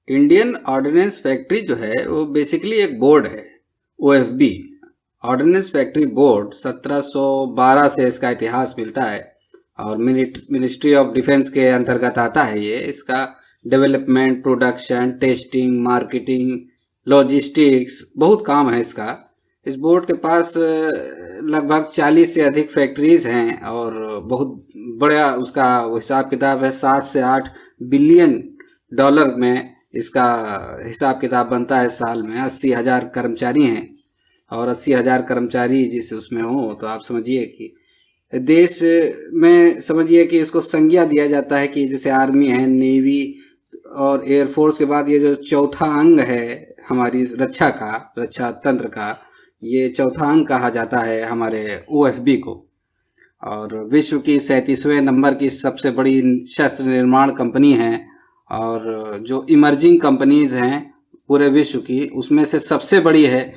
Indian ordnance factory जो है वो बेसिकली एक बोर्ड है, ओएफबी ऑर्डिनेंस फैक्ट्री बोर्ड। 1712 से इसका इतिहास मिलता है और मिनिस्ट्री ऑफ डिफेंस के अंतर्गत आता है ये। इसका development, production, testing, marketing, logistics बहुत काम है इसका। इस बोर्ड के पास लगभग 40 से अधिक फैक्ट्रीज हैं और बहुत बड़ा उसका हिसाब किताब है। 7 से 8 बिलियन डॉलर में इसका हिसाब किताब बनता है साल में। 80,000 कर्मचारी हैं और 80,000 कर्मचारी जिस उसमें हो तो आप समझिए कि देश में समझिए कि इसको संज्ञा दिया जाता है कि जैसे आर्मी है, नेवी और एयरफोर्स के बाद ये जो चौथा अंग है हमारी रक्षा तंत्र का, ये चौथा अंग कहा जाता है हमारे ओएफबी को। और विश्व की 37वें नंबर की सबसे बड़ी शस्त्र निर्माण कंपनी है और जो इमर्जिंग कंपनीज हैं पूरे विश्व की उसमें से सबसे बड़ी है।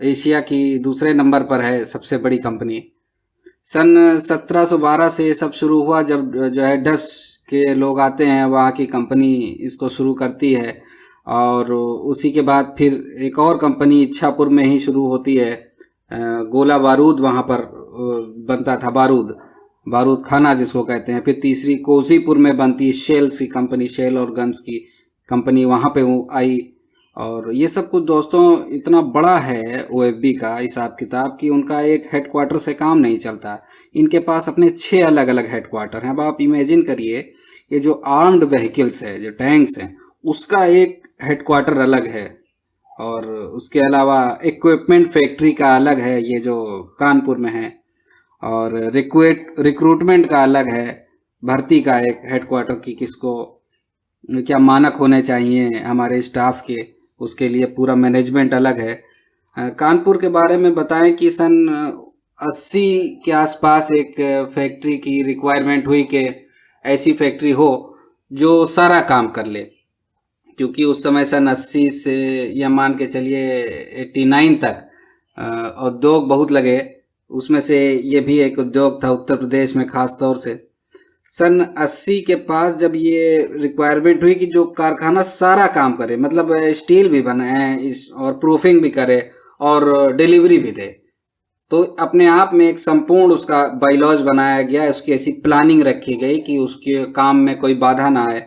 एशिया की दूसरे नंबर पर है सबसे बड़ी कंपनी। सन 1712 से ये सब शुरू हुआ, जब जो है डच के लोग आते हैं, वहाँ की कंपनी इसको शुरू करती है। और उसी के बाद फिर एक और कंपनी इच्छापुर में ही शुरू होती है। गोला बारूद वहाँ पर बनता था, बारूद खाना जिसको कहते हैं। फिर तीसरी कोसीपुर में बनती शेल्स की कंपनी, शेल और गन्स की कंपनी वहाँ पे आई। और ये सब कुछ दोस्तों इतना बड़ा है ओएफबी का हिसाब किताब कि उनका एक हेडक्वार्टर से काम नहीं चलता। इनके पास अपने 6 अलग अलग हेडक्वार्टर हैं। अब आप इमेजिन करिए, ये जो आर्म्ड व्हीकल्स है, जो टैंक्स हैं, उसका एक हेडक्वार्टर अलग है और उसके अलावा इक्विपमेंट फैक्ट्री का अलग है, ये जो कानपुर में है। और रिक्रूटमेंट का अलग है, भर्ती का एक हेडक्वार्टर की किसको क्या मानक होने चाहिए हमारे स्टाफ के, उसके लिए पूरा मैनेजमेंट अलग है। कानपुर के बारे में बताएं कि सन 80 के आसपास एक फैक्ट्री की रिक्वायरमेंट हुई कि ऐसी फैक्ट्री हो जो सारा काम कर ले, क्योंकि उस समय सन 80 से या मान के चलिए 89 तक उद्योग बहुत लगे। उसमें से ये भी एक उद्योग था उत्तर प्रदेश में खास तौर से। सन 80 के पास जब ये रिक्वायरमेंट हुई कि जो कारखाना सारा काम करे, मतलब स्टील भी बनाए और प्रूफिंग भी करे और डिलीवरी भी दे, तो अपने आप में एक संपूर्ण उसका बायलॉज बनाया गया। उसकी ऐसी प्लानिंग रखी गई कि उसके काम में कोई बाधा ना आए।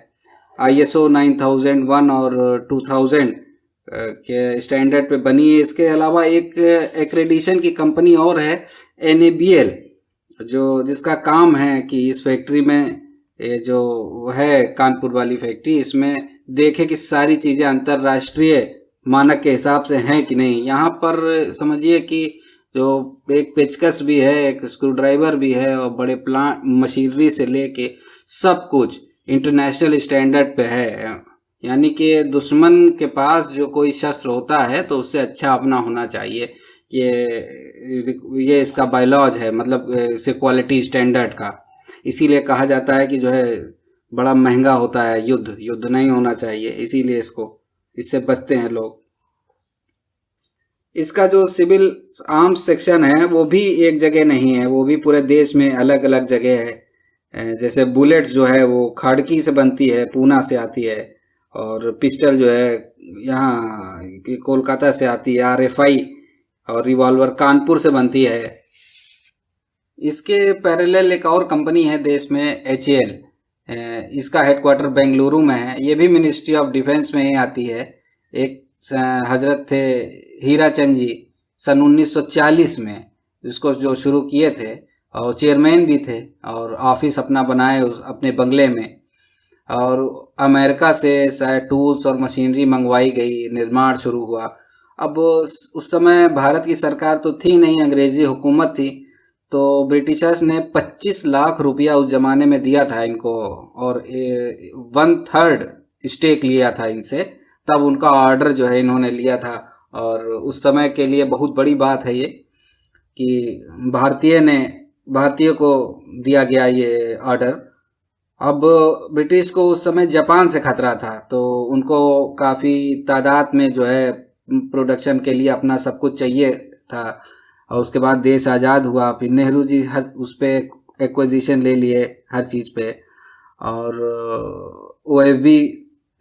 ISO 9001 और 2000 के स्टैंडर्ड पे बनी है। इसके अलावा एक एक्रेडिशन की कंपनी और है, NABL, जो जिसका काम है कि इस फैक्ट्री में, ये जो है कानपुर वाली फैक्ट्री, इसमें देखे कि सारी चीज़ें अंतर्राष्ट्रीय मानक के हिसाब से हैं कि नहीं। यहाँ पर समझिए कि जो एक पेचकस भी है, एक स्क्रू ड्राइवर भी है और बड़े प्लांट मशीनरी से लेके सब कुछ इंटरनेशनल स्टैंडर्ड पे है। यानी कि दुश्मन के पास जो कोई शस्त्र होता है तो उससे अच्छा अपना होना चाहिए। ये इसका बायलॉज है, मतलब इसे क्वालिटी स्टैंडर्ड का। इसीलिए कहा जाता है कि जो है बड़ा महंगा होता है युद्ध नहीं होना चाहिए, इसीलिए इससे बचते हैं लोग। इसका जो सिविल आर्म्स सेक्शन है वो भी एक जगह नहीं है, वो भी पूरे देश में अलग अलग जगह है। जैसे बुलेट जो है वो खड़की से बनती है, पूना से आती है। और पिस्टल जो है यहाँ कोलकाता से आती है, RFI। और रिवॉल्वर कानपुर से बनती है। इसके पैरेलल एक और कंपनी है देश में, HAL। इसका हेडक्वार्टर बेंगलुरु में है। ये भी मिनिस्ट्री ऑफ डिफेंस में ही आती है। एक हजरत थे हीराचंद जी, सन 1940 में इसको जो शुरू किए थे और चेयरमैन भी थे और ऑफिस अपना बनाए अपने बंगले में। और अमेरिका से शायद टूल्स और मशीनरी मंगवाई गई, निर्माण शुरू हुआ। अब उस समय भारत की सरकार तो थी नहीं, अंग्रेजी हुकूमत थी, तो ब्रिटिशर्स ने 25 लाख रुपया उस जमाने में दिया था इनको और 1/3 स्टेक लिया था इनसे। तब उनका ऑर्डर जो है इन्होंने लिया था और उस समय के लिए बहुत बड़ी बात है ये कि भारतीय को दिया गया ये ऑर्डर। अब ब्रिटिश को उस समय जापान से खतरा था, तो उनको काफ़ी तादाद में जो है प्रोडक्शन के लिए अपना सब कुछ चाहिए था। और उसके बाद देश आज़ाद हुआ, फिर नेहरू जी हर उस पर एक्विजिशन ले लिए हर चीज़ पे। और OFB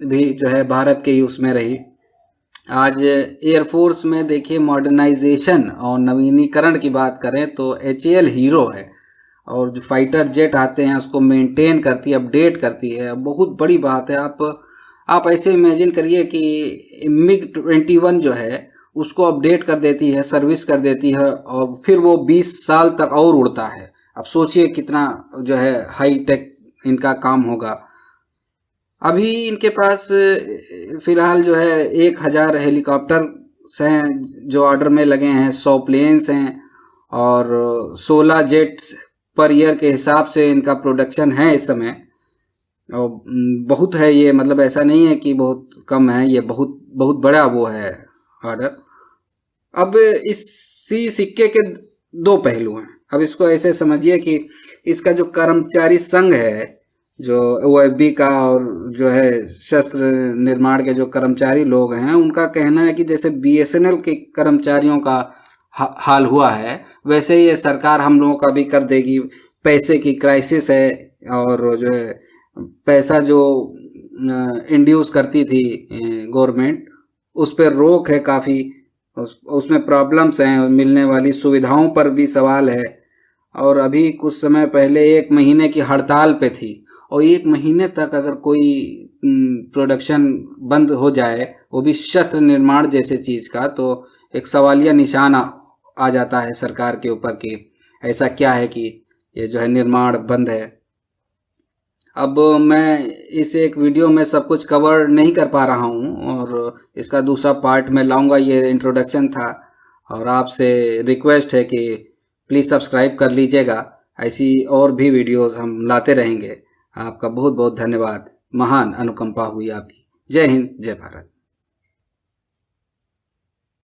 भी जो है भारत के ही उसमें रही। आज एयरफोर्स में देखिए मॉडर्नाइजेशन और नवीनीकरण की बात करें तो HAL हीरो है, और जो फाइटर जेट आते हैं उसको मेंटेन करती है, अपडेट करती है। बहुत बड़ी बात है। आप ऐसे इमेजिन करिए कि MiG-21 जो है उसको अपडेट कर देती है, सर्विस कर देती है, और फिर वो 20 साल तक और उड़ता है। अब सोचिए कितना जो है हाई टेक इनका काम होगा। अभी इनके पास फिलहाल जो है 1000 हेलीकॉप्टर हैं जो ऑर्डर में लगे हैं, 100 प्लेन्स हैं, और 16 जेट्स पर ईयर के हिसाब से इनका प्रोडक्शन है इस समय। और बहुत है ये, मतलब ऐसा नहीं है कि बहुत कम है, ये बहुत बहुत बड़ा वो है ऑर्डर। अब इसी सिक्के के दो पहलू हैं। अब इसको ऐसे समझिए कि इसका जो कर्मचारी संघ है, जो OFB का, और जो है शस्त्र निर्माण के जो कर्मचारी लोग हैं, उनका कहना है कि जैसे BSNL के कर्मचारियों का हाल हुआ है, वैसे ही ये सरकार हम लोगों का भी कर देगी। पैसे की क्राइसिस है, और जो है पैसा जो इंड्यूस करती थी गवर्नमेंट, उस पर रोक है काफ़ी, उसमें प्रॉब्लम्स हैं, मिलने वाली सुविधाओं पर भी सवाल है। और अभी कुछ समय पहले 1 महीने की हड़ताल पे थी, और 1 महीने तक अगर कोई प्रोडक्शन बंद हो जाए, वो भी शस्त्र निर्माण जैसे चीज़ का, तो एक सवालिया निशान आ जाता है सरकार के ऊपर कि ऐसा क्या है कि ये जो है निर्माण बंद है। अब मैं इस एक वीडियो में सब कुछ कवर नहीं कर पा रहा हूँ, और इसका दूसरा पार्ट मैं लाऊंगा। ये इंट्रोडक्शन था, और आपसे रिक्वेस्ट है कि प्लीज़ सब्सक्राइब कर लीजिएगा। ऐसी और भी वीडियोस हम लाते रहेंगे। आपका बहुत बहुत धन्यवाद। महान अनुकंपा हुई आपकी। जय हिंद, जय भारत।